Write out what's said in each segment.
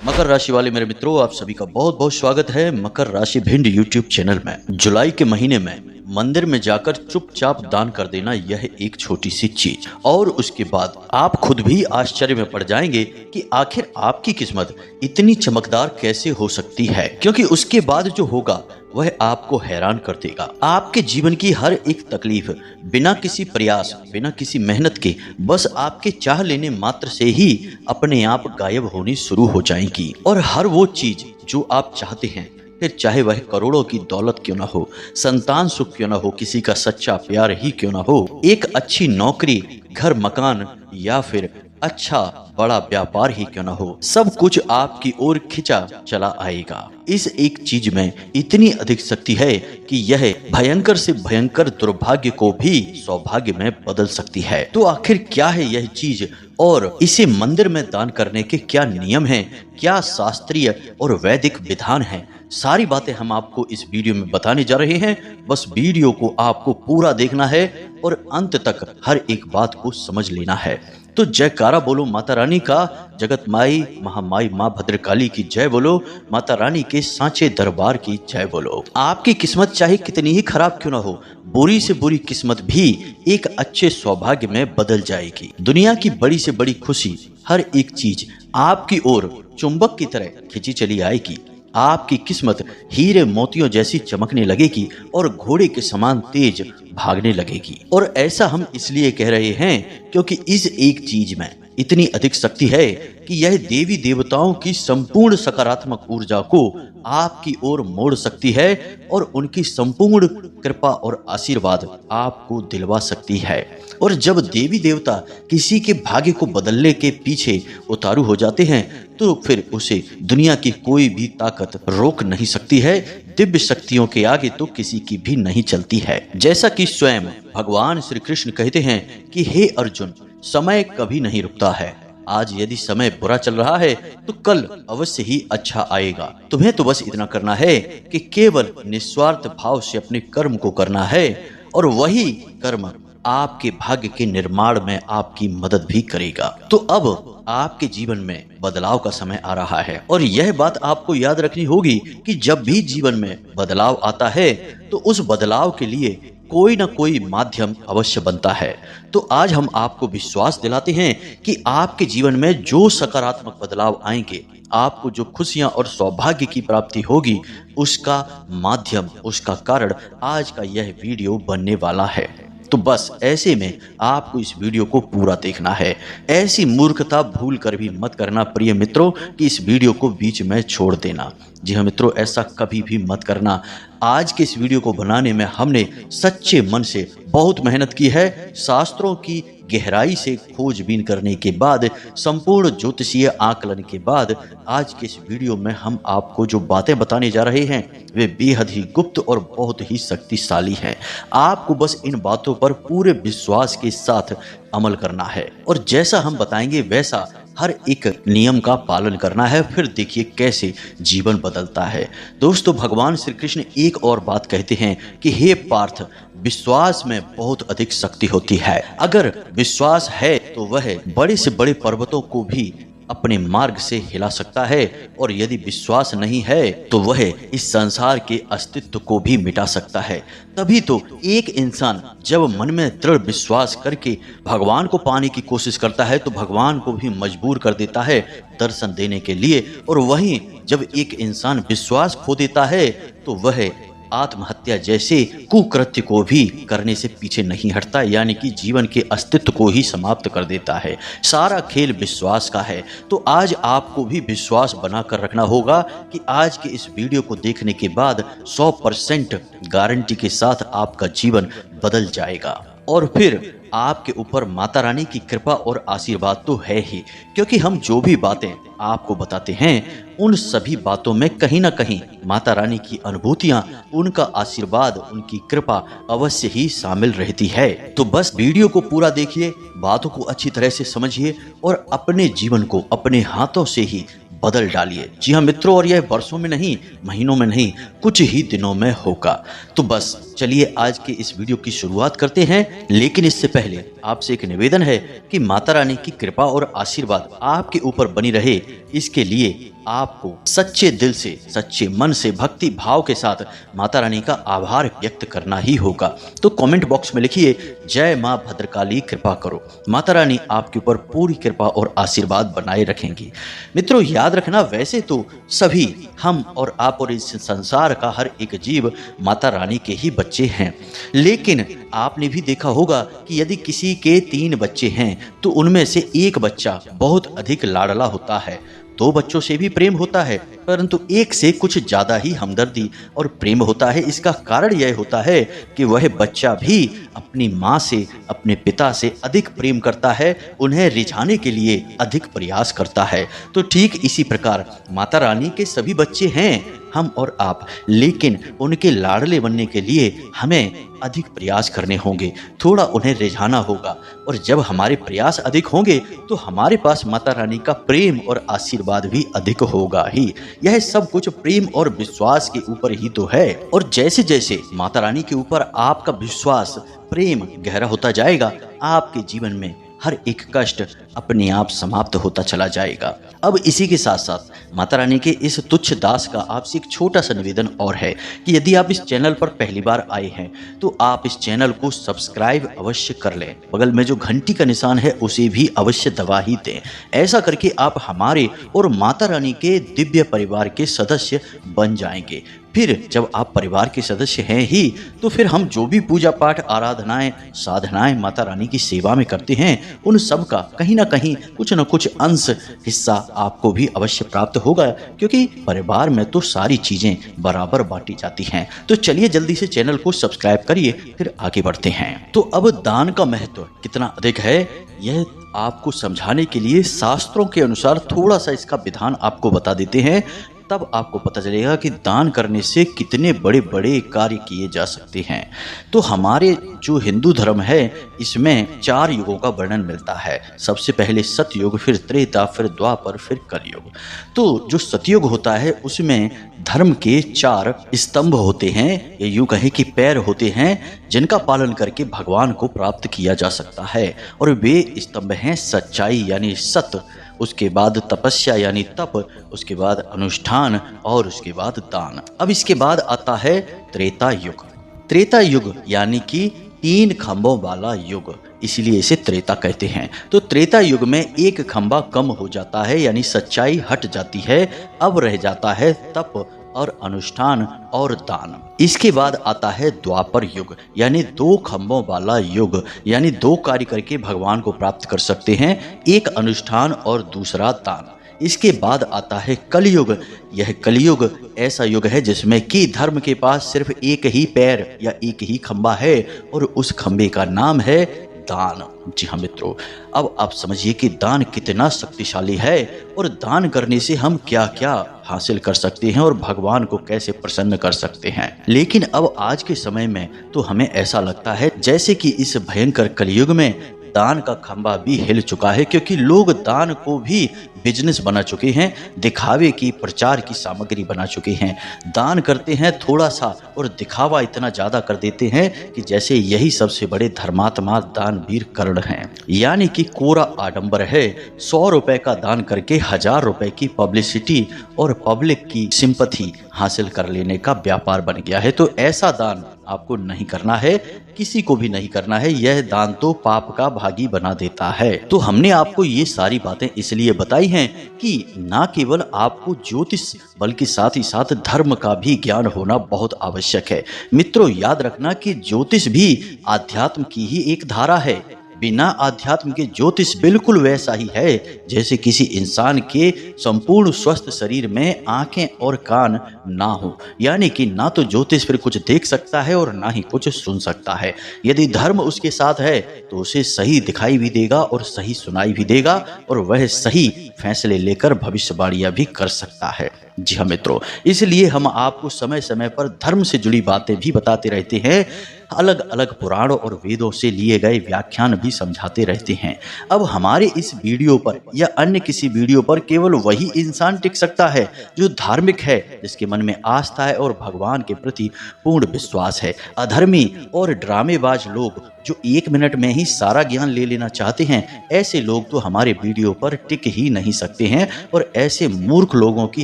मकर राशि वाले मेरे मित्रों, आप सभी का बहुत बहुत स्वागत है मकर राशि भिंड यूट्यूब चैनल में। जुलाई के महीने में मंदिर में जाकर चुपचाप दान कर देना, यह एक छोटी सी चीज, और उसके बाद आप खुद भी आश्चर्य में पड़ जाएंगे कि आखिर आपकी किस्मत इतनी चमकदार कैसे हो सकती है, क्योंकि उसके बाद जो होगा वह आपको हैरान कर देगा। आपके जीवन की हर एक तकलीफ बिना किसी प्रयास, बिना किसी मेहनत के, बस आपके चाह लेने मात्र से ही अपने आप गायब होनी शुरू हो जाएगी। और हर वो चीज जो आप चाहते हैं, फिर चाहे वह करोड़ों की दौलत क्यों ना हो, संतान सुख क्यों ना हो, किसी का सच्चा प्यार ही क्यों ना हो, एक अच्छी नौकरी, घर मकान, या फिर अच्छा बड़ा व्यापार ही क्यों ना हो, सब कुछ आपकी ओर खिंचा चला आएगा। इस एक चीज में इतनी अधिक शक्ति है कि यह भयंकर से भयंकर दुर्भाग्य को भी सौभाग्य में बदल सकती है। तो आखिर क्या है यह चीज, और इसे मंदिर में दान करने के क्या नियम हैं, क्या शास्त्रीय और वैदिक विधान हैं, सारी बातें हम आपको इस वीडियो में बताने जा रहे हैं। बस वीडियो को आपको पूरा देखना है और अंत तक हर एक बात को समझ लेना है। तो जयकारा बोलो माता रानी का, जगत माई महामाई माँ भद्रकाली की जय बोलो, माता रानी के सांचे दरबार की जय बोलो। आपकी किस्मत चाहे कितनी ही खराब क्यों ना हो, बुरी से बुरी किस्मत भी एक अच्छे सौभाग्य में बदल जाएगी। दुनिया की बड़ी से बड़ी खुशी, हर एक चीज आपकी ओर चुंबक की तरह खिंची चली आएगी। आपकी किस्मत हीरे मोतियों जैसी चमकने लगेगी और घोड़े के समान तेज भागने लगेगी। और ऐसा हम इसलिए कह रहे हैं क्योंकि इस एक चीज में इतनी अधिक शक्ति है कि यह देवी देवताओं की संपूर्ण सकारात्मक ऊर्जा को आपकी ओर मोड़ सकती है और उनकी संपूर्ण कृपा और आशीर्वाद आपको दिलवा सकती है। और जब देवी देवता किसी के भाग्य को बदलने के पीछे उतारू हो जाते हैं तो फिर उसे दुनिया की कोई भी ताकत रोक नहीं सकती है। दिव्य शक्तियों के आगे तो किसी की भी नहीं चलती है। जैसा कि स्वयं भगवान श्री कृष्ण कहते हैं कि हे अर्जुन, समय कभी नहीं रुकता है। आज यदि समय बुरा चल रहा है तो कल अवश्य ही अच्छा आएगा। तुम्हें तो बस इतना करना है कि केवल निस्वार्थ भाव से अपने कर्म को करना है, और वही कर्म आपके भाग्य के निर्माण में आपकी मदद भी करेगा। तो अब आपके जीवन में बदलाव का समय आ रहा है, और यह बात आपको याद रखनी होगी कि जब भी जीवन में बदलाव आता है तो उस बदलाव के लिए कोई ना कोई माध्यम अवश्य बनता है। तो आज हम आपको विश्वास दिलाते हैं कि आपके जीवन में जो सकारात्मक बदलाव आएंगे, आपको जो खुशियां और सौभाग्य की प्राप्ति होगी, उसका माध्यम, उसका कारण आज का यह वीडियो बनने वाला है। तो बस ऐसे में आपको इस वीडियो को पूरा देखना है। ऐसी मूर्खता भूल कर भी मत करना प्रिय मित्रों कि इस वीडियो को बीच में छोड़ देना। जी हाँ मित्रों, ऐसा कभी भी मत करना। आज के इस वीडियो को बनाने में हमने सच्चे मन से बहुत मेहनत की है। शास्त्रों की गहराई से खोजबीन करने के बाद, संपूर्ण ज्योतिषीय आकलन के बाद आज के इस वीडियो में हम आपको जो बातें बताने जा रहे हैं वे बेहद ही गुप्त और बहुत ही शक्तिशाली हैं। आपको बस इन बातों पर पूरे विश्वास के साथ अमल करना है और जैसा हम बताएंगे वैसा हर एक नियम का पालन करना है। फिर देखिए कैसे जीवन बदलता है। दोस्तों, भगवान श्री कृष्ण एक और बात कहते हैं कि हे पार्थ, विश्वास में बहुत अधिक शक्ति होती है। अगर विश्वास है तो वह बड़े से बड़े पर्वतों को भी अपने मार्ग से हिला सकता है, और यदि विश्वास नहीं है तो वह इस संसार के अस्तित्व को भी मिटा सकता है। तभी तो एक इंसान जब मन में दृढ़ विश्वास करके भगवान को पाने की कोशिश करता है तो भगवान को भी मजबूर कर देता है दर्शन देने के लिए। और वहीं जब एक इंसान विश्वास खो देता है तो वह आत्महत्या जैसे कुकृत्य को भी करने से पीछे नहीं हटता, यानी कि जीवन के अस्तित्व को ही समाप्त कर देता है। सारा खेल विश्वास का है। तो आज आपको भी विश्वास बनाकर रखना होगा कि आज के इस वीडियो को देखने के बाद 100% गारंटी के साथ आपका जीवन बदल जाएगा। और फिर आपके ऊपर माता रानी की कृपा और आशीर्वाद तो है ही, क्योंकि हम जो भी बातें आपको बताते हैं उन सभी बातों में कहीं ना कहीं माता रानी की अनुभूतियां, उनका आशीर्वाद, उनकी कृपा अवश्य ही शामिल रहती है। तो बस वीडियो को पूरा देखिए, बातों को अच्छी तरह से समझिए और अपने जीवन को अपने हाथों से ही बदल डालिए। जी हाँ मित्रों, और यह वर्षों में नहीं, महीनों में नहीं, कुछ ही दिनों में होगा। तो बस चलिए आज के इस वीडियो की शुरुआत करते हैं। लेकिन इससे पहले आपसे एक निवेदन है कि माता रानी की कृपा और आशीर्वाद आपके ऊपर बनी रहे, इसके लिए आपको सच्चे दिल से, सच्चे मन से, भक्ति भाव के साथ माता रानी का आभार व्यक्त करना ही होगा। तो कमेंट बॉक्स में लिखिए, जय मां भद्रकाली कृपा करो। माता रानी आपके ऊपर पूरी कृपा और आशीर्वाद बनाए रखेंगी। मित्रों, याद रखना, वैसे तो सभी हम और आप और इस संसार का हर एक जीव माता रानी के ही बच्चे हैं, लेकिन आपने भी देखा होगा कि यदि किसी के 3 बच्चे हैं तो उनमें से एक बच्चा बहुत अधिक लाडला होता है। 2 बच्चों से भी प्रेम होता है, परंतु एक से कुछ ज्यादा ही हमदर्दी और प्रेम होता है। इसका कारण यह होता है कि वह बच्चा भी अपनी माँ से, अपने पिता से अधिक प्रेम करता है, उन्हें रिझाने के लिए अधिक प्रयास करता है। तो ठीक इसी प्रकार माता रानी के सभी बच्चे हैं, हम और आप, लेकिन उनके लाडले बनने के लिए हमें अधिक प्रयास करने होंगे, थोड़ा उन्हें रिझाना होगा। और जब हमारे प्रयास अधिक होंगे तो हमारे पास माता रानी का प्रेम और आशीर्वाद भी अधिक होगा ही। यह सब कुछ प्रेम और विश्वास के ऊपर ही तो है। और जैसे जैसे माता रानी के ऊपर आपका विश्वास, प्रेम गहरा होता जाएगा, आपके जीवन में हर एक कष्ट अपने आप समाप्त होता चला जाएगा। अब इसी के साथ साथ माता रानी के इस तुच्छ दास का आपसे एक छोटा सा निवेदन और है कि यदि आप इस चैनल पर पहली बार आए हैं तो आप इस चैनल को सब्सक्राइब अवश्य कर लें। बगल में जो घंटी का निशान है उसे भी अवश्य दबा ही दें। ऐसा करके आप हमारे और माता रानी के दिव्य परिवार के सदस्य बन जाएंगे। फिर जब आप परिवार के सदस्य हैं ही तो फिर हम जो भी पूजा पाठ, आराधनाएं, साधनाएं माता रानी की सेवा में करते हैं, उन सब का कहीं ना कहीं कुछ न कुछ अंश, हिस्सा आपको भी अवश्य प्राप्त होगा, क्योंकि परिवार में तो सारी चीजें बराबर बांटी जाती हैं। तो चलिए जल्दी से चैनल को सब्सक्राइब करिए, फिर आगे बढ़ते हैं। तो अब दान का महत्व कितना अधिक है, यह आपको समझाने के लिए शास्त्रों के अनुसार थोड़ा सा इसका विधान आपको बता देते हैं। तब आपको पता चलेगा कि दान करने से कितने बड़े बड़े कार्य किए जा सकते हैं। तो हमारे जो हिंदू धर्म है इसमें 4 युगों का वर्णन मिलता है। सबसे पहले सतयुग, फिर त्रेता, फिर द्वापर, फिर कलयुग। तो जो सतयुग होता है उसमें धर्म के 4 स्तंभ होते हैं, या यूं कहें कि पैर होते हैं, जिनका पालन करके भगवान को प्राप्त किया जा सकता है। और वे स्तंभ हैं सच्चाई यानी सत्य, उसके बाद तपस्या यानी तप, उसके बाद अनुष्ठान और उसके बाद दान। अब इसके बाद आता है त्रेता युग। त्रेता युग यानी कि 3 खंभों वाला युग, इसलिए इसे त्रेता कहते हैं। तो त्रेता युग में एक खंभा कम हो जाता है यानी सच्चाई हट जाती है, अब रह जाता है तप और अनुष्ठान और दान। इसके बाद आता है द्वापर युग यानी 2 खंभों वाला युग, यानी 2 कार्य करके भगवान को प्राप्त कर सकते हैं, एक अनुष्ठान और दूसरा दान। इसके बाद आता है कलयुग। यह कलयुग ऐसा युग है जिसमें कि धर्म के पास सिर्फ एक ही पैर या एक ही खंभा है और उस खंभे का नाम है दान। जी हाँ मित्रों, अब आप समझिए कि दान कितना शक्तिशाली है और दान करने से हम क्या क्या हासिल कर सकते हैं और भगवान को कैसे प्रसन्न कर सकते हैं। लेकिन अब आज के समय में तो हमें ऐसा लगता है जैसे कि इस भयंकर कलयुग में दान का खंभा भी हिल चुका है, क्योंकि लोग दान को भी बिजनेस बना चुके हैं, दिखावे की, प्रचार की सामग्री बना चुके हैं। दान करते हैं थोड़ा सा और दिखावा इतना ज्यादा कर देते हैं कि जैसे यही सबसे बड़े धर्मात्मा दानवीर कर्ण हैं। यानी कि कोरा आडंबर है, 100 रुपए का दान करके 1000 रुपए की पब्लिसिटी और पब्लिक की सिंपैथी हासिल कर लेने का व्यापार बन गया है। तो ऐसा दान आपको नहीं करना है, किसी को भी नहीं करना है। यह दान तो पाप का भागी बना देता है। तो हमने आपको ये सारी बातें इसलिए बताई हैं कि ना केवल आपको ज्योतिष बल्कि साथ ही साथ धर्म का भी ज्ञान होना बहुत आवश्यक है। मित्रों, याद रखना कि ज्योतिष भी आध्यात्म की ही एक धारा है। बिना आध्यात्म के ज्योतिष बिल्कुल वैसा ही है जैसे किसी इंसान के संपूर्ण स्वस्थ शरीर में आंखें और कान ना हो। यानी कि ना तो ज्योतिष फिर कुछ देख सकता है और ना ही कुछ सुन सकता है। यदि धर्म उसके साथ है तो उसे सही दिखाई भी देगा और सही सुनाई भी देगा और वह सही फैसले लेकर भविष्यवाणियां भी कर सकता है। जी हाँ मित्रों, इसलिए हम आपको समय समय पर धर्म से जुड़ी बातें भी बताते रहते हैं, अलग अलग पुराणों और वेदों से लिए गए व्याख्यान भी समझाते रहते हैं। अब हमारे इस वीडियो पर या अन्य किसी वीडियो पर केवल वही इंसान टिक सकता है जो धार्मिक है, जिसके मन में आस्था है और भगवान के प्रति पूर्ण विश्वास है। अधर्मी और ड्रामेबाज लोग जो 1 मिनट में ही सारा ज्ञान ले लेना चाहते हैं, ऐसे लोग तो हमारे वीडियो पर टिक ही नहीं सकते हैं और ऐसे मूर्ख लोगों की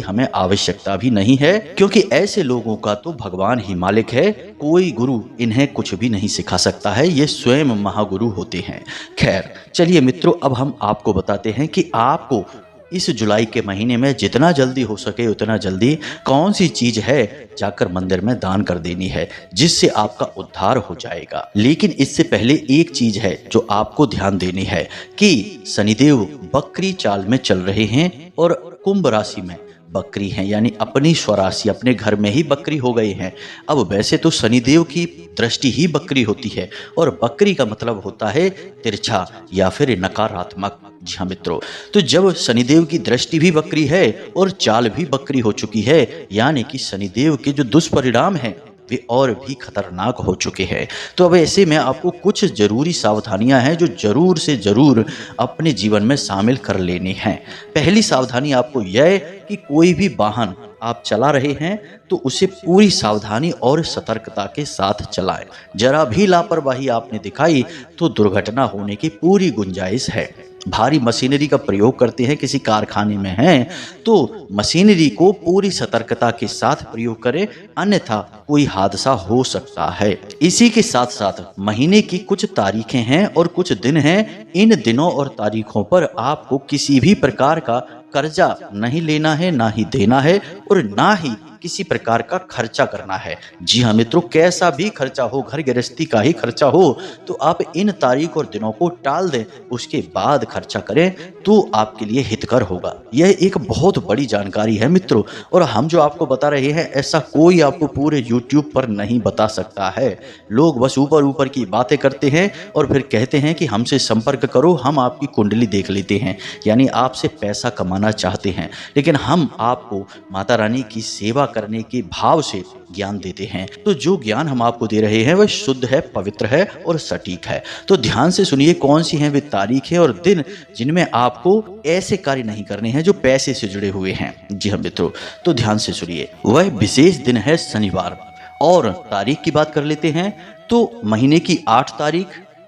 हमें आवश्यकता भी नहीं है, क्योंकि ऐसे लोगों का तो भगवान ही मालिक है। कोई गुरु इन्हें कुछ भी नहीं सिखा सकता है, ये स्वयं महागुरु होते हैं। खैर चलिए मित्रों, अब हम आपको बताते हैं कि आपको इस जुलाई के महीने में जितना जल्दी हो सके उतना जल्दी कौन सी चीज है जाकर मंदिर में दान कर देनी है, जिससे आपका उद्धार हो जाएगा। लेकिन इससे पहले एक चीज है जो आपको ध्यान देनी है कि शनिदेव बकरी चाल में चल रहे हैं और कुंभ राशि में बकरी हैं, यानी अपनी स्वराशि अपने घर में ही बकरी हो गई हैं। अब वैसे तो शनिदेव की दृष्टि ही बकरी होती है और बकरी का मतलब होता है तिरछा या फिर नकारात्मक। जी हाँ मित्रों, तो जब शनिदेव की दृष्टि भी बकरी है और चाल भी बकरी हो चुकी है, यानी कि शनिदेव के जो दुष्परिणाम हैं वे और भी खतरनाक हो चुके हैं। तो अब ऐसे में आपको कुछ जरूरी सावधानियां हैं जो जरूर से जरूर अपने जीवन में शामिल कर लेनी हैं। पहली सावधानी आपको यह कि कोई भी वाहन आप चला रहे हैं तो उसे पूरी सावधानी और सतर्कता के साथ चलाएं। जरा भी लापरवाही आपने दिखाई तो दुर्घटना होने की पूरी गुंजाइश है। भारी मशीनरी का प्रयोग करते हैं, किसी कारखाने में हैं तो मशीनरी को पूरी सतर्कता के साथ प्रयोग करें, अन्यथा कोई हादसा हो सकता है। इसी के साथ साथ महीने की कुछ तारीखें हैं और कुछ दिन हैं। इन दिनों और तारीखों पर आपको किसी भी प्रकार का कर्जा नहीं लेना है, ना ही देना है और ना ही किसी प्रकार का खर्चा करना है। जी हाँ मित्रों, कैसा भी खर्चा हो, घर गृहस्थी का ही खर्चा हो तो आप इन तारीख और दिनों को टाल दें, उसके बाद खर्चा करें तो आपके लिए हितकर होगा। यह एक बहुत बड़ी जानकारी है मित्रों, और हम जो आपको बता रहे हैं ऐसा कोई आपको पूरे YouTube पर नहीं बता सकता है। लोग बस ऊपर ऊपर की बातें करते हैं और फिर कहते हैं कि हमसे संपर्क करो, हम आपकी कुंडली देख लेते हैं, यानी आपसे पैसा कमाना चाहते हैं। लेकिन हम आपको माता रानी की सेवा करने के भाव से ज्ञान देते हैं, तो जो ज्ञान हम आपको दे रहे हैं वह शुद्ध है, पवित्र है और सटीक है। तो ध्यान से सुनिए कौन सी हैं वे तारीखें और दिन जिनमें आपको ऐसे कार्य नहीं करने हैं जो पैसे से जुड़े हुए हैं। जी हाँ मित्रों, तो ध्यान से सुनिए, वह विशेष दिन है शनिवार। और तारीख की बात कर लेते हैं तो महीने की 8 तारीख,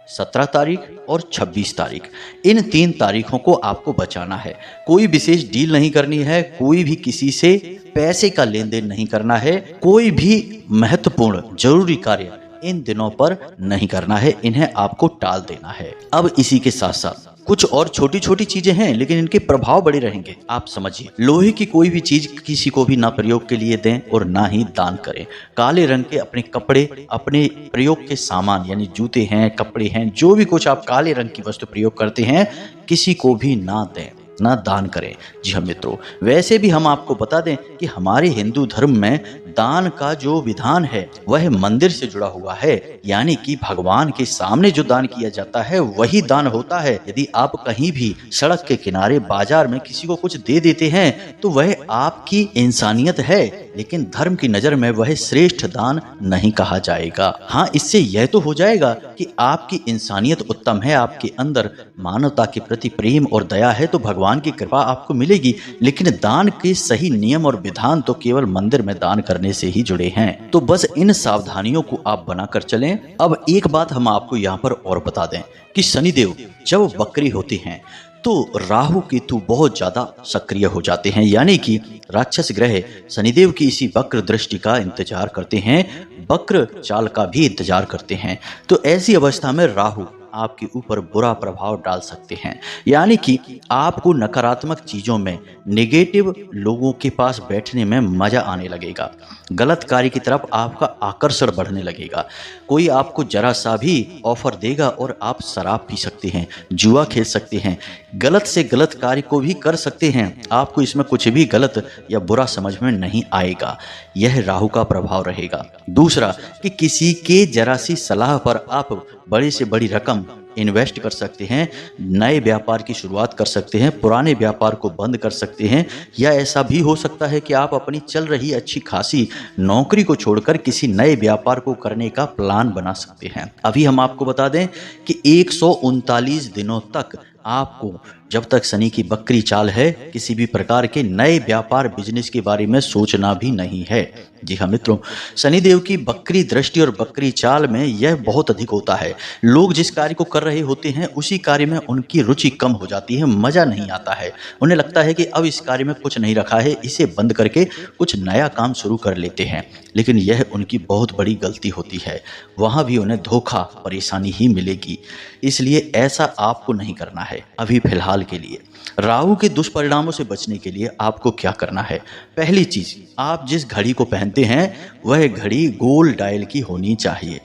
17 तारीख और 26 तारीख, इन 3 तारीखों को आपको बचाना है। कोई विशेष डील नहीं करनी है, कोई भी किसी से पैसे का लेन देन नहीं करना है, कोई भी महत्वपूर्ण जरूरी कार्य इन दिनों पर नहीं करना है, इन्हें आपको टाल देना है। अब इसी के साथ साथ कुछ और छोटी छोटी चीजें हैं लेकिन इनके प्रभाव बड़े रहेंगे। आप समझिए, लोहे की कोई भी चीज किसी को भी ना प्रयोग के लिए दें और ना ही दान करें। काले रंग के अपने कपड़े, अपने प्रयोग के सामान यानी जूते हैं, कपड़े हैं, जो भी कुछ आप काले रंग की वस्तु प्रयोग करते हैं किसी को भी ना दें, ना दान करें। जी हाँ मित्रों, वैसे भी हम आपको बता दें कि हमारे हिंदू धर्म में दान का जो विधान है वह मंदिर से जुड़ा हुआ है, यानी कि भगवान के सामने जो दान किया जाता है वही दान होता है। यदि आप कहीं भी सड़क के किनारे, बाजार में किसी को कुछ दे देते हैं तो वह आपकी इंसानियत है, लेकिन धर्म की नजर में वह श्रेष्ठ दान नहीं कहा जाएगा। हाँ, इससे यह तो हो जाएगा कि आपकी इंसानियत उत्तम है, आपके अंदर मानवता के प्रति प्रेम और दया है, तो भगवान की कृपा आपको मिलेगी। लेकिन दान के सही नियम और विधान तो केवल मंदिर में दान करने से ही जुड़े हैं। तो बस इन सावधानियों को आप बनाकर चलें। अब एक बात हम आपको यहाँ पर और बता दें कि शनिदेव जब वक्री होते हैं तो राहु केतु बहुत ज्यादा सक्रिय हो जाते हैं, यानी कि राक्षस ग्रह शनिदेव की इसी वक्र दृष्टि का इंतजार करते हैं, वक्र चाल का भी इंतजार करते हैं। तो ऐसी अवस्था में राहु आपके ऊपर बुरा प्रभाव डाल सकते हैं, यानी कि आपको नकारात्मक चीजों में, नेगेटिव लोगों के पास बैठने में मजा आने लगेगा, गलत कार्य की तरफ आपका आकर्षण बढ़ने लगेगा। कोई आपको जरा सा भी ऑफर देगा और आप शराब पी सकते हैं, जुआ खेल सकते हैं, गलत से गलत कार्य को भी कर सकते हैं। आपको इसमें कुछ भी गलत या बुरा समझ में नहीं आएगा। यह राहु का प्रभाव रहेगा। दूसरा कि किसी के जरा सी सलाह पर आप बड़ी से बड़ी रकम इन्वेस्ट कर सकते हैं, नए व्यापार की शुरुआत कर सकते हैं, पुराने व्यापार को बंद कर सकते हैं, या ऐसा भी हो सकता है कि आप अपनी चल रही अच्छी खासी नौकरी को छोड़कर किसी नए व्यापार को करने का प्लान बना सकते हैं। अभी हम आपको बता दें कि 139 दिनों तक आपको जब तक शनि की बकरी चाल है, किसी भी प्रकार के नए व्यापार बिजनेस के बारे में सोचना भी नहीं है। जी हाँ मित्रों, शनिदेव की बकरी दृष्टि और बकरी चाल में यह बहुत अधिक होता है। लोग जिस कार्य को कर रहे होते हैं उसी कार्य में उनकी रुचि कम हो जाती है, मजा नहीं आता है। उन्हें लगता है कि अब इस कार्य में कुछ नहीं रखा है, इसे बंद करके कुछ नया काम शुरू कर लेते हैं। लेकिन यह उनकी बहुत बड़ी गलती होती है। वहाँ भी उन्हें धोखा, परेशानी ही मिलेगी। इसलिए ऐसा आपको नहीं करना है अभी फिलहाल के लिए। राहु के दुष्परिणामों से बचने के लिए आपको क्या करना है? पहली चीज, आप जिस घड़ी को पहनते हैं वह घड़ी गोल डायल की होनी चाहिए।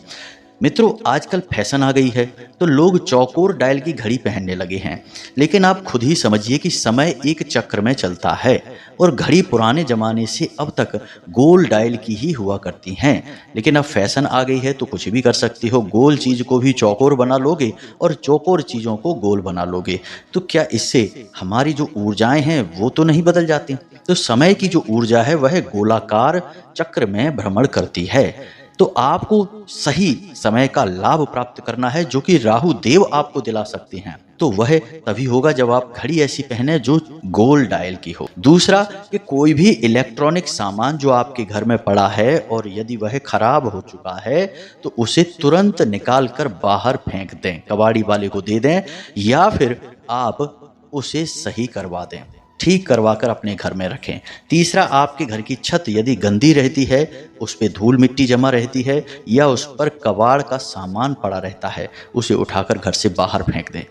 मित्रों, आजकल फैशन आ गई है तो लोग चौकोर डायल की घड़ी पहनने लगे हैं, लेकिन आप खुद ही समझिए कि समय एक चक्र में चलता है और घड़ी पुराने जमाने से अब तक गोल डायल की ही हुआ करती हैं। लेकिन अब फैशन आ गई है तो कुछ भी कर सकती हो, गोल चीज को भी चौकोर बना लोगे और चौकोर चीजों को गोल बना लोगे, तो क्या इससे हमारी जो ऊर्जाएं हैं वो तो नहीं बदल जाती? तो समय की जो ऊर्जा है वह गोलाकार चक्र में भ्रमण करती है। तो आपको सही समय का लाभ प्राप्त करना है जो कि राहु देव आपको दिला सकते हैं। तो वह तभी होगा जब आप घड़ी ऐसी पहने जो गोल डायल की हो। दूसरा, कि कोई भी इलेक्ट्रॉनिक सामान जो आपके घर में पड़ा है और यदि वह खराब हो चुका है तो उसे तुरंत निकाल कर बाहर फेंक दें, कबाड़ी वाले को दे दें, या फिर आप उसे सही करवा दें, ठीक करवाकर अपने घर में रखें। तीसरा, आपके घर की छत यदि गंदी रहती है, उस पर धूल मिट्टी जमा रहती है या उस पर कबाड़ का सामान पड़ा रहता है, उसे उठाकर घर से बाहर फेंक दें।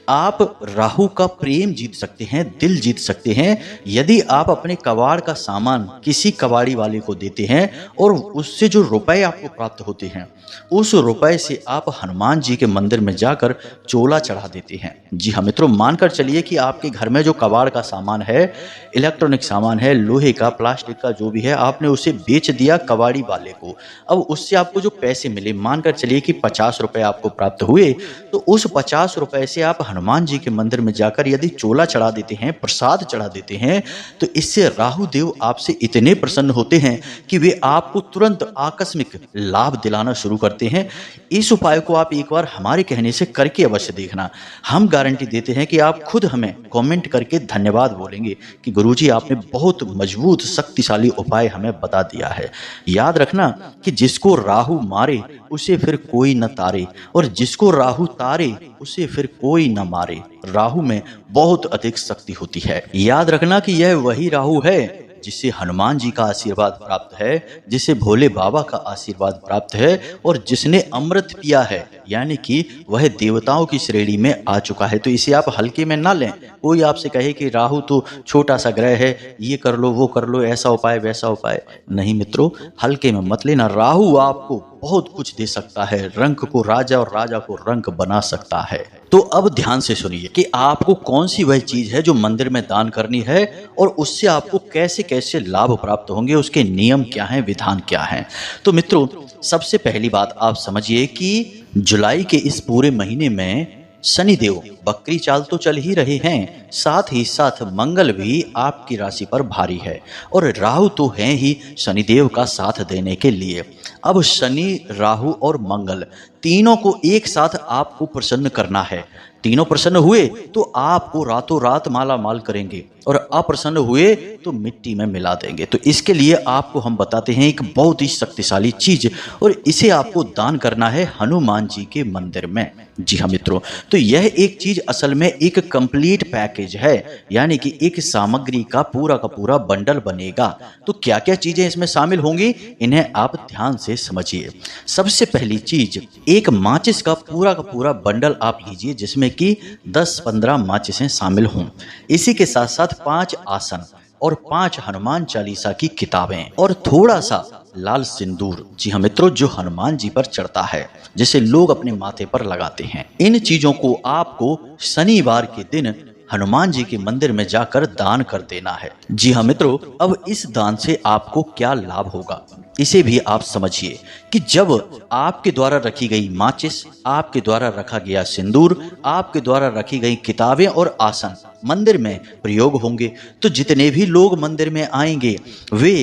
आप राहु का प्रेम जीत सकते हैं, दिल जीत सकते हैं, यदि आप अपने कबाड़ का सामान किसी कबाड़ी वाले को देते हैं और उससे जो रुपए आपको प्राप्त होते हैं उस रुपए से आप हनुमान जी के मंदिर में जाकर चोला चढ़ा देते हैं। जी हाँ मित्रों, मानकर चलिए कि आपके घर में जो कबाड़ का सामान है, इलेक्ट्रॉनिक सामान है, लोहे का, प्लास्टिक का, जो भी है, आपने उसे बेच दिया कबाड़ी वाले को। अब उससे आपको जो पैसे मिले, मानकर चलिए कि 50 रुपए आपको प्राप्त हुए, तो उस 50 रुपए से आप हनुमान जी के मंदिर में जाकर यदि चोला चढ़ा देते हैं, प्रसाद चढ़ा देते हैं, तो इससे राहु देव आपसे इतने प्रसन्न होते हैं कि वे आपको तुरंत आकस्मिक लाभ दिलाना शुरू करते हैं। इस उपाय को आप एक बार हमारे कहने से करके अवश्य देखना। हम गारंटी देते हैं कि आप खुद हमें कमेंट करके धन्यवाद बोलेंगे कि गुरुजी आपने बहुत मजबूत शक्तिशाली उपाय हमें बता दिया है। याद रखना कि जिसको राहु मारे उसे फिर कोई न तारे, और जिसको राहु तारे उसे फिर कोई न मारे। राहु में बहुत अधिक शक्ति होती है। याद रखना कि यह वही राहु है जिसे हनुमान जी का आशीर्वाद प्राप्त है, जिसे भोले बाबा का आशीर्वाद प्राप्त है, और जिसने अमृत पिया है, यानी कि वह देवताओं की श्रेणी में आ चुका है। तो इसे आप हल्के में ना लें। कोई आपसे कहे कि राहु तो छोटा सा ग्रह है, ये कर लो, वो कर लो, ऐसा उपाय वैसा उपाय, नहीं मित्रों, हल्के में मत लेना। राहु आपको बहुत कुछ दे सकता है, रंक को राजा और राजा को रंक बना सकता है। तो अब ध्यान से सुनिए कि आपको कौन सी वह चीज है जो मंदिर में दान करनी है और उससे आपको कैसे कैसे लाभ प्राप्त होंगे, उसके नियम क्या हैं, विधान क्या हैं। तो मित्रों, सबसे पहली बात आप समझिए कि जुलाई के इस पूरे महीने में शनिदेव बकरी चाल तो चल ही रहे हैं, साथ ही साथ मंगल भी आपकी राशि पर भारी है, और राहु तो हैं ही शनिदेव का साथ देने के लिए। अब शनि, राहु और मंगल तीनों को एक साथ आपको प्रसन्न करना है। तीनों प्रसन्न हुए तो आपको रातों रात माला माल करेंगे, और अप्रसन्न हुए तो मिट्टी में मिला देंगे। तो इसके लिए आपको हम बताते हैं एक बहुत ही शक्तिशाली चीज, और इसे आपको दान करना है हनुमान जी के मंदिर में। जी हाँ मित्रों, तो यह एक चीज असल में एक कंप्लीट पैकेज है, यानी कि एक सामग्री का पूरा बंडल बनेगा। तो क्या क्या चीजें इसमें शामिल होंगी, इन्हें आप ध्यान से समझिए। सबसे पहली चीज, एक माचिस का पूरा बंडल आप लीजिए, जिसमें कि 10-15 माचिसें शामिल हों। इसी के साथ साथ 5 आसन और 5 हनुमान चालीसा की किताबें और थोड़ा सा लाल सिंदूर। जी हाँ मित्रों, जो हनुमान जी पर चढ़ता है, जिसे लोग अपने माथे पर लगाते हैं। इन चीजों को आपको शनिवार के दिन हनुमान जी के मंदिर में जाकर दान कर देना है। जी हाँ मित्रों, अब इस दान से आपको क्या लाभ होगा, इसे भी आप समझिए कि जब आपके द्वारा रखी गई माचिस, आपके द्वारा रखा गया सिंदूर, आपके द्वारा रखी गई किताबें और आसन मंदिर में प्रयोग होंगे, तो जितने भी लोग मंदिर में आएंगे वे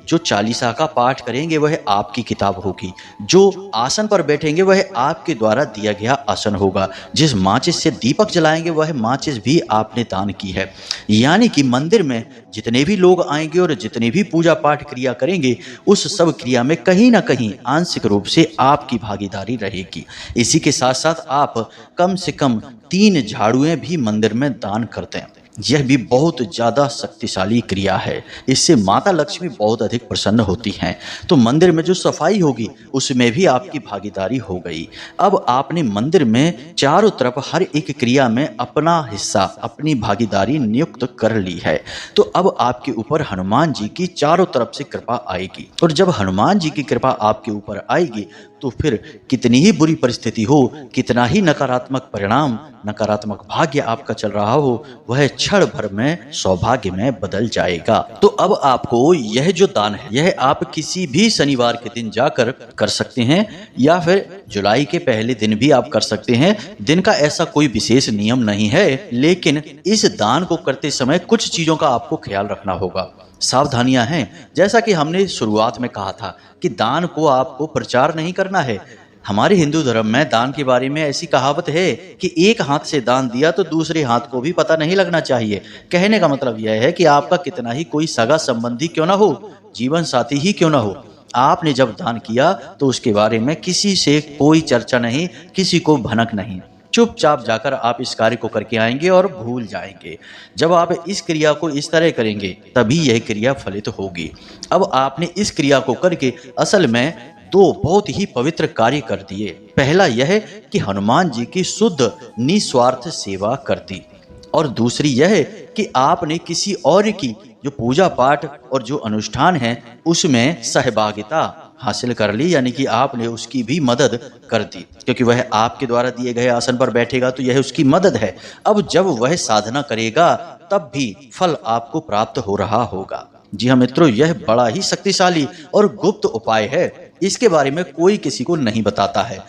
जो चालीसा का पाठ करेंगे वह आपकी किताब होगी, जो आसन पर बैठेंगे वह आपके द्वारा दिया गया आसन होगा, जिस माचिस से दीपक जलाएंगे वह माचिस भी आपने दान की है। यानी कि मंदिर में जितने भी लोग आएंगे और जितने भी पूजा पाठ क्रिया करेंगे उस सब क्रिया में कहीं ना कहीं आंशिक रूप से आपकी भागीदारी रहेगी। इसी के साथ साथ आप कम से कम 3 झाड़ुएं भी मंदिर में दान करते हैं। यह भी बहुत ज़्यादा शक्तिशाली क्रिया है। इससे माता लक्ष्मी बहुत अधिक प्रसन्न होती हैं। तो मंदिर में जो सफाई होगी उसमें भी आपकी भागीदारी हो गई। अब आपने मंदिर में चारों तरफ हर एक क्रिया में अपना हिस्सा, अपनी भागीदारी नियुक्त कर ली है। तो अब आपके ऊपर हनुमान जी की चारों तरफ से कृपा आएगी, और जब हनुमान जी की कृपा आपके ऊपर आएगी तो फिर कितनी ही बुरी परिस्थिति हो, कितना ही नकारात्मक परिणाम, नकारात्मक भाग्य आपका चल रहा हो, वह क्षण भर में सौभाग्य में बदल जाएगा। तो अब आपको यह जो दान है यह आप किसी भी शनिवार के दिन जाकर कर सकते हैं, या फिर जुलाई के पहले दिन भी आप कर सकते हैं। दिन का ऐसा कोई विशेष नियम नहीं है, लेकिन इस दान को करते समय कुछ चीजों का आपको ख्याल रखना होगा। सावधानियां हैं, जैसा कि हमने शुरुआत में कहा था कि दान को आपको प्रचार नहीं करना है। हमारे हिंदू धर्म में दान के बारे में ऐसी कहावत है कि एक हाथ से दान दिया तो दूसरे हाथ को भी पता नहीं लगना चाहिए। कहने का मतलब यह है कि आपका कितना ही कोई सगा संबंधी क्यों ना हो, जीवन साथी ही क्यों ना हो, आपने जब दान किया तो उसके बारे में किसी से कोई चर्चा नहीं, किसी को भनक नहीं। चुपचाप जाकर आप इस कार्य को करके आएंगे और भूल जाएंगे। जब आप इस क्रिया को इस तरह करेंगे तभी यह क्रिया फलित होगी। अब आपने इस क्रिया को करके असल में 2 बहुत ही पवित्र कार्य कर दिए। पहला यह कि हनुमान जी की शुद्ध निस्वार्थ सेवा कर दी, और दूसरी यह कि आपने किसी और की जो पूजा पाठ और जो अनुष्ठान है उसमें सहभागिता हासिल कर ली, यानी कि आपने उसकी भी मदद कर दी, क्योंकि वह आपके द्वारा दिए गए आसन पर बैठेगा तो यह उसकी मदद है। अब जब वह साधना करेगा तब भी फल आपको प्राप्त हो रहा होगा। जी हाँ मित्रों, यह बड़ा ही शक्तिशाली और गुप्त उपाय है। इसके बारे में कोई किसी को नहीं बताता है।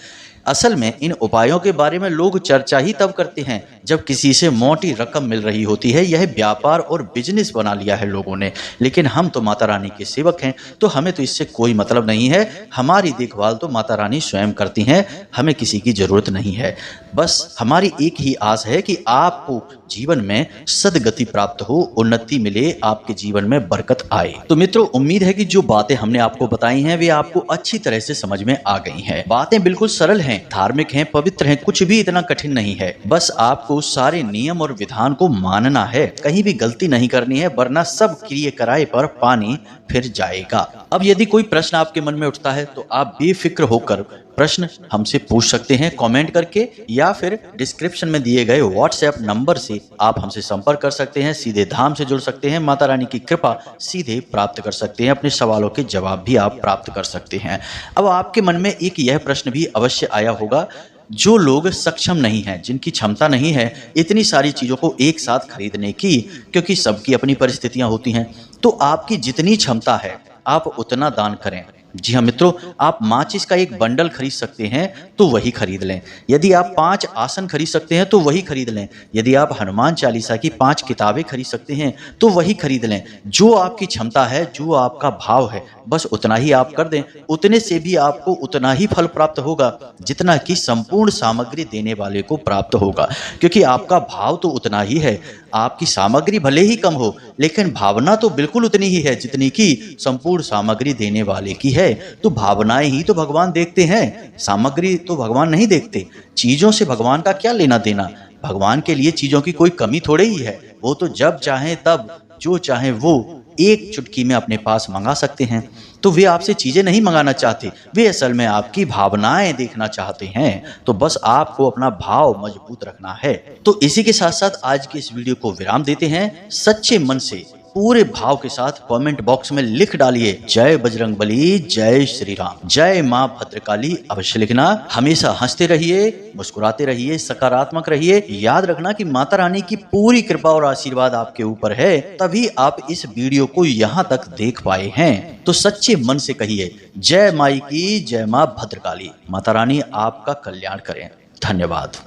असल में इन उपायों के बारे में लोग चर्चा ही तब करते हैं जब किसी से मोटी रकम मिल रही होती है। यह व्यापार और बिजनेस बना लिया है लोगों ने। लेकिन हम तो माता रानी के सेवक हैं, तो हमें तो इससे कोई मतलब नहीं है। हमारी देखभाल तो माता रानी स्वयं करती हैं, हमें किसी की जरूरत नहीं है। बस हमारी एक ही आस है कि आपको जीवन में सदगति प्राप्त हो, उन्नति मिले, आपके जीवन में बरकत आए। तो मित्रों, उम्मीद है कि जो बातें हमने आपको बताई हैं वे आपको अच्छी तरह से समझ में आ गई हैं। बातें बिल्कुल सरल हैं, धार्मिक हैं, पवित्र हैं, कुछ भी इतना कठिन नहीं है। बस आपको सारे नियम और विधान को मानना है, कहीं भी गलती नहीं करनी है, वरना सब क्रिया कराए पर पानी फिर जाएगा। अब यदि कोई प्रश्न आपके मन में उठता है तो आप बेफिक्र होकर प्रश्न हमसे पूछ सकते हैं कमेंट करके, या फिर डिस्क्रिप्शन में दिए गए व्हाट्सएप नंबर से आप हमसे संपर्क कर सकते हैं। सीधे धाम से जुड़ सकते हैं, माता रानी की कृपा सीधे प्राप्त कर सकते हैं, अपने सवालों के जवाब भी आप प्राप्त कर सकते हैं। अब आपके मन में एक यह प्रश्न भी अवश्य आया होगा, जो लोग सक्षम नहीं हैं, जिनकी क्षमता नहीं है इतनी सारी चीज़ों को एक साथ खरीदने की, क्योंकि सबकी अपनी परिस्थितियां होती हैं, तो आपकी जितनी क्षमता है आप उतना दान करें। जी हाँ मित्रों, आप माचिस का एक बंडल खरीद सकते हैं तो वही खरीद लें। यदि आप 5 आसन खरीद सकते हैं तो वही खरीद लें। यदि आप हनुमान चालीसा की 5 किताबें खरीद सकते हैं तो वही खरीद लें। जो आपकी क्षमता है, जो आपका भाव है, बस उतना ही आप कर दें। उतने से भी आपको उतना ही फल प्राप्त होगा जितना कि संपूर्ण सामग्री देने वाले को प्राप्त होगा, क्योंकि आपका भाव तो उतना ही है। आपकी सामग्री भले ही कम हो, लेकिन भावना तो बिल्कुल उतनी ही है जितनी कि संपूर्ण सामग्री देने वाले की है। तो भावनाएं ही तो भगवान देखते हैं, सामग्री तो भगवान नहीं देखते। चीजों से भगवान का क्या लेना देना? भगवान के लिए चीजों की कोई कमी थोड़े ही है। वो तो जब चाहे तब, जो चाहे वो एक चुटकी में अपने पास मंगा सकते हैं। तो वे आपसे चीजें नहीं मंगाना चाहते, वे असल में आपकी भावनाएं देखना चाहते हैं। तो बस आपको अपना भाव मजबूत रखना है। तो इसी के साथ साथ आज की इस वीडियो को विराम देते हैं। सच्चे मन से पूरे भाव के साथ कमेंट बॉक्स में लिख डालिए, जय बजरंगबली, जय श्री राम, जय मां भद्रकाली अवश्य लिखना। हमेशा हंसते रहिए, मुस्कुराते रहिए, सकारात्मक रहिए। याद रखना कि माता रानी की पूरी कृपा और आशीर्वाद आपके ऊपर है, तभी आप इस वीडियो को यहाँ तक देख पाए हैं। तो सच्चे मन से कहिए, जय माई की, जय मां भद्रकाली। माता रानी आपका कल्याण करें। धन्यवाद।